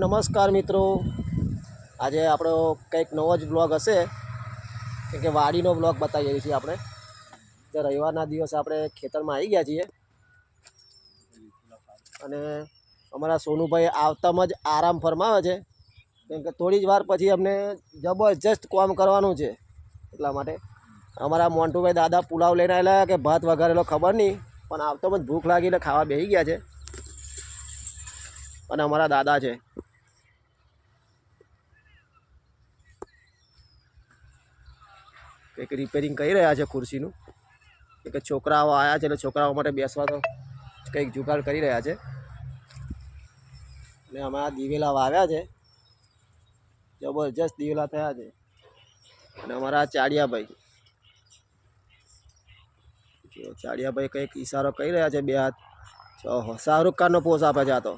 નમસ્કાર મિત્રો, આજે આપણો કંઈક નવો જ બ્લોગ હશે કે વાડીનો બ્લોગ બતાવીએ છીએ આપણે. તો રવિવારના દિવસે આપણે ખેતરમાં આવી ગયા છીએ અને અમારા સોનુભાઈ આવતામાં જ આરામ ફરમાવે છે, કેમ કે થોડી જ વાર પછી અમને જબરજસ્ત કામ કરવાનું છે. એટલા માટે અમારા મોન્ટુભાઈ દાદા પુલાવ લઈને આવેલા કે ભાત વઘારેલો ખબર નહીં, પણ આવતામાં જ ભૂખ લાગી એટલે ખાવા બેસી ગયા છે. અને અમારા દાદા છે કંઈક રિપેરિંગ કરી રહ્યા છે ખુરશીનું, કે છોકરાઓ આવ્યા છે એટલે છોકરાઓ માટે બેસવા તો કંઈક જુગાડ કરી રહ્યા છે. અને અમારા દિવેલા વાવ્યા છે, જબરજસ્ત દિવેલા થયા છે. અને અમારા ચાડિયાભાઈ કંઈક ઈશારો કરી રહ્યા છે, બે હાથ. શાહરુખ ખાનનો પોઝ આપે છે આ તો.